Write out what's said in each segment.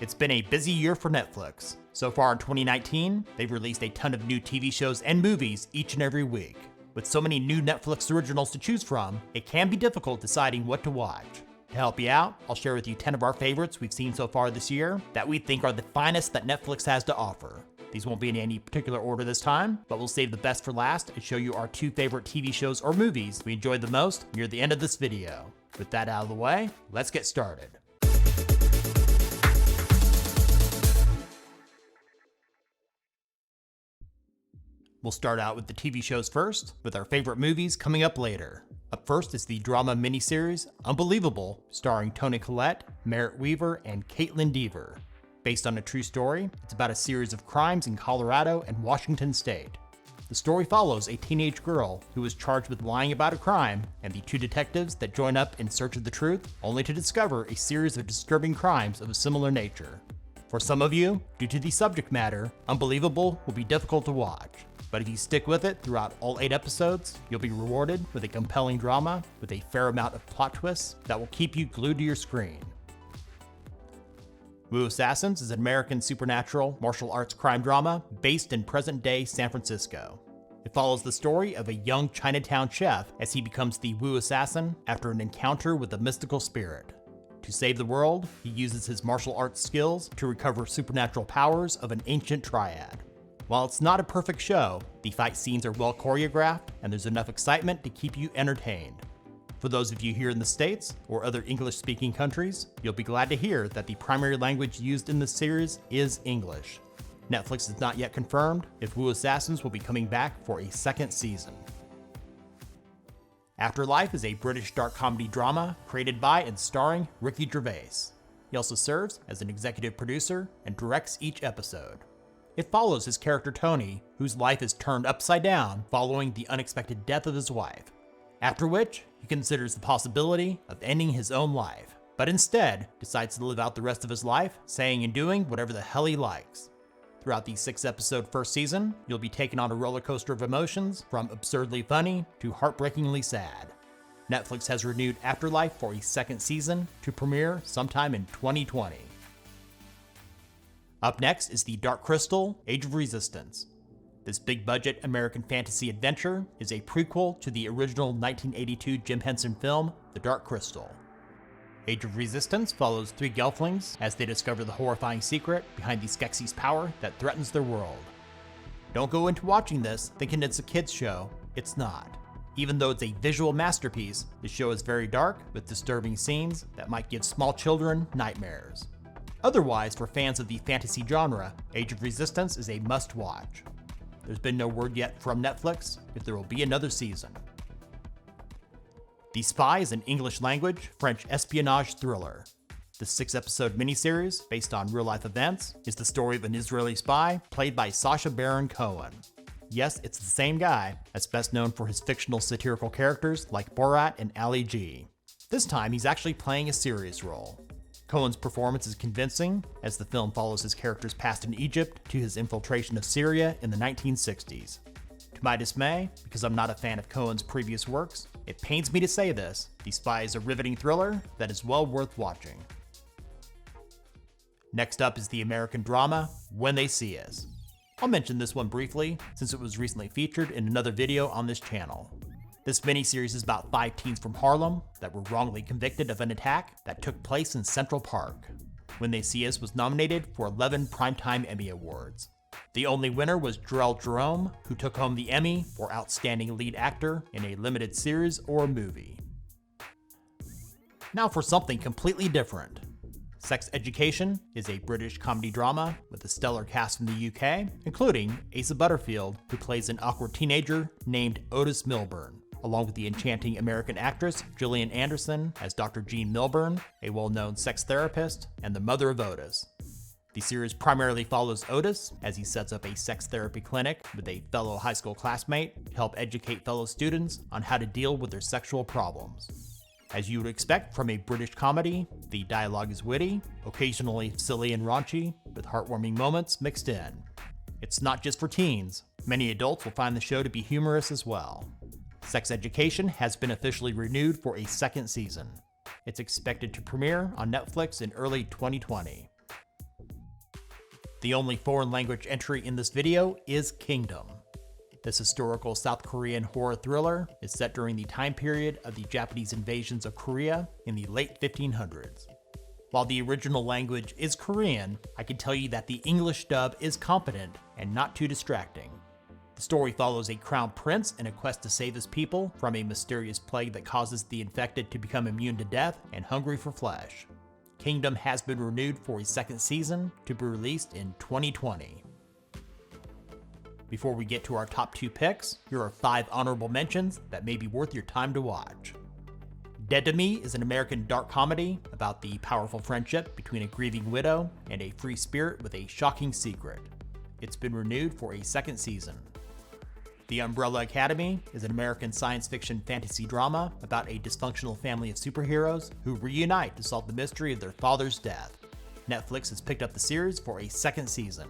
It's been a busy year for Netflix. So far in 2019, they've released a ton of new TV shows and movies each and every week. With so many new Netflix originals to choose from, it can be difficult deciding what to watch. To help you out, I'll share with you 10 of our favorites we've seen so far this year that we think are the finest that Netflix has to offer. These won't be in any particular order this time, but we'll save the best for last and show you our 2 favorite TV shows or movies we enjoyed the most near the end of this video. With that out of the way, let's get started. We'll start out with the TV shows first, with our favorite movies coming up later. Up first is the drama miniseries Unbelievable, starring Toni Collette, Merritt Wever, and Caitlin Dever. Based on a true story, it's about a series of crimes in Colorado and Washington state. The story follows a teenage girl who is charged with lying about a crime, and the 2 detectives that join up in search of the truth, only to discover a series of disturbing crimes of a similar nature. For some of you, due to the subject matter, Unbelievable will be difficult to watch. But if you stick with it throughout all 8 episodes, you'll be rewarded with a compelling drama with a fair amount of plot twists that will keep you glued to your screen. Wu Assassins is an American supernatural martial arts crime drama based in present-day San Francisco. It follows the story of a young Chinatown chef as he becomes the Wu Assassin after an encounter with a mystical spirit. To save the world, he uses his martial arts skills to recover supernatural powers of an ancient triad. While it's not a perfect show, the fight scenes are well choreographed and there's enough excitement to keep you entertained. For those of you here in the States or other English-speaking countries, you'll be glad to hear that the primary language used in this series is English. Netflix has not yet confirmed if Wu Assassins will be coming back for a 2nd season. Afterlife is a British dark comedy drama created by and starring Ricky Gervais. He also serves as an executive producer and directs each episode. It follows his character Tony, whose life is turned upside down following the unexpected death of his wife. After which, he considers the possibility of ending his own life, but instead decides to live out the rest of his life, saying and doing whatever the hell he likes. Throughout the 6-episode first season, you'll be taken on a roller coaster of emotions from absurdly funny to heartbreakingly sad. Netflix has renewed Afterlife for a 2nd season to premiere sometime in 2020. Up next is The Dark Crystal: Age of Resistance. This big-budget American fantasy adventure is a prequel to the original 1982 Jim Henson film, The Dark Crystal. Age of Resistance follows 3 Gelflings as they discover the horrifying secret behind the Skeksis' power that threatens their world. Don't go into watching this thinking it's a kids' show, it's not. Even though it's a visual masterpiece, the show is very dark with disturbing scenes that might give small children nightmares. Otherwise, for fans of the fantasy genre, Age of Resistance is a must-watch. There's been no word yet from Netflix if there will be another season. The Spy is an English-language, French espionage thriller. The 6-episode miniseries, based on real-life events, is the story of an Israeli spy played by Sacha Baron Cohen. Yes, it's the same guy, as best known for his fictional satirical characters like Borat and Ali G. This time, he's actually playing a serious role. Cohen's performance is convincing, as the film follows his character's past in Egypt to his infiltration of Syria in the 1960s. To my dismay, because I'm not a fan of Cohen's previous works, it pains me to say this, The Spy is a riveting thriller that is well worth watching. Next up is the American drama, When They See Us. I'll mention this one briefly, since it was recently featured in another video on this channel. This miniseries is about 5 teens from Harlem that were wrongly convicted of an attack that took place in Central Park. When They See Us was nominated for 11 Primetime Emmy Awards. The only winner was Jarrell Jerome, who took home the Emmy for Outstanding Lead Actor in a Limited Series or Movie. Now for something completely different. Sex Education is a British comedy drama with a stellar cast from the UK, including Asa Butterfield, who plays an awkward teenager named Otis Milburn, along with the enchanting American actress Gillian Anderson as Dr. Jean Milburn, a well-known sex therapist, and the mother of Otis. The series primarily follows Otis as he sets up a sex therapy clinic with a fellow high school classmate to help educate fellow students on how to deal with their sexual problems. As you would expect from a British comedy, the dialogue is witty, occasionally silly and raunchy, with heartwarming moments mixed in. It's not just for teens. Many adults will find the show to be humorous as well. Sex Education has been officially renewed for a 2nd season. It's expected to premiere on Netflix in early 2020. The only foreign language entry in this video is Kingdom. This historical South Korean horror thriller is set during the time period of the Japanese invasions of Korea in the late 1500s. While the original language is Korean, I can tell you that the English dub is competent and not too distracting. The story follows a crown prince in a quest to save his people from a mysterious plague that causes the infected to become immune to death and hungry for flesh. Kingdom has been renewed for a second season to be released in 2020. Before we get to our top 2 picks, here are 5 honorable mentions that may be worth your time to watch. Dead to Me is an American dark comedy about the powerful friendship between a grieving widow and a free spirit with a shocking secret. It's been renewed for a second season. The Umbrella Academy is an American science fiction fantasy drama about a dysfunctional family of superheroes who reunite to solve the mystery of their father's death. Netflix has picked up the series for a second season.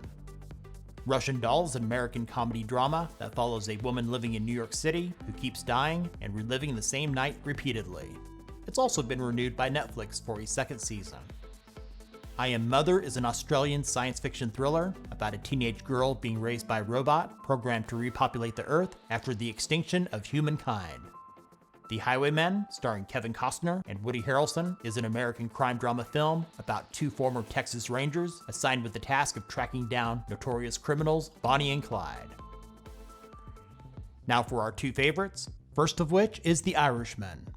Russian Doll is an American comedy drama that follows a woman living in New York City who keeps dying and reliving the same night repeatedly. It's also been renewed by Netflix for a second season. I Am Mother is an Australian science fiction thriller about a teenage girl being raised by a robot programmed to repopulate the Earth after the extinction of humankind. The Highwaymen, starring Kevin Costner and Woody Harrelson, is an American crime drama film about 2 former Texas Rangers assigned with the task of tracking down notorious criminals Bonnie and Clyde. Now for our 2 favorites, first of which is The Irishman.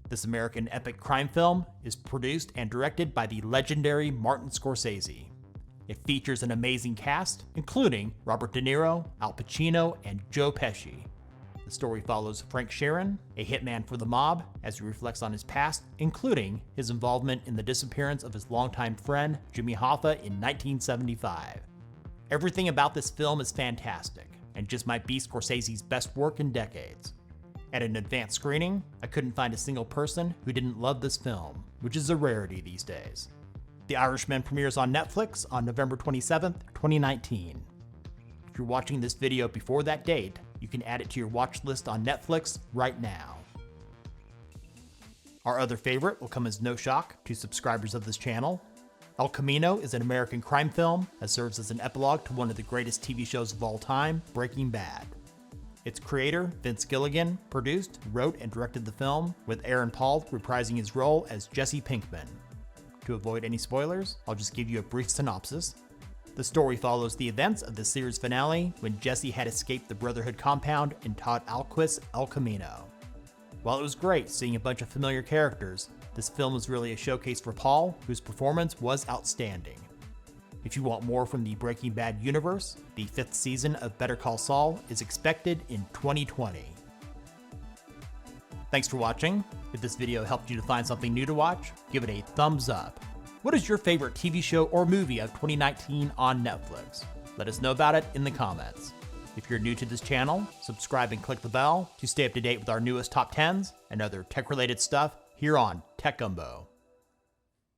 This American epic crime film is produced and directed by the legendary Martin Scorsese. It features an amazing cast, including Robert De Niro, Al Pacino, and Joe Pesci. The story follows Frank Sheeran, a hitman for the mob, as he reflects on his past, including his involvement in the disappearance of his longtime friend Jimmy Hoffa in 1975. Everything about this film is fantastic, and just might be Scorsese's best work in decades. At an advanced screening, I couldn't find a single person who didn't love this film, which is a rarity these days. The Irishman premieres on Netflix on November 27th, 2019. If you're watching this video before that date, you can add it to your watch list on Netflix right now. Our other favorite will come as no shock to subscribers of this channel. El Camino is an American crime film that serves as an epilogue to one of the greatest TV shows of all time, Breaking Bad. Its creator, Vince Gilligan, produced, wrote, and directed the film, with Aaron Paul reprising his role as Jesse Pinkman. To avoid any spoilers, I'll just give you a brief synopsis. The story follows the events of the series finale when Jesse had escaped the Brotherhood compound and taught Alquist's El Camino. While it was great seeing a bunch of familiar characters, this film was really a showcase for Paul, whose performance was outstanding. If you want more from the Breaking Bad universe, the 5th season of Better Call Saul is expected in 2020. Thanks for watching. If this video helped you to find something new to watch, give it a thumbs up. What is your favorite TV show or movie of 2019 on Netflix? Let us know about it in the comments. If you're new to this channel, subscribe and click the bell to stay up to date with our newest top 10s and other tech-related stuff here on Tech Gumbo.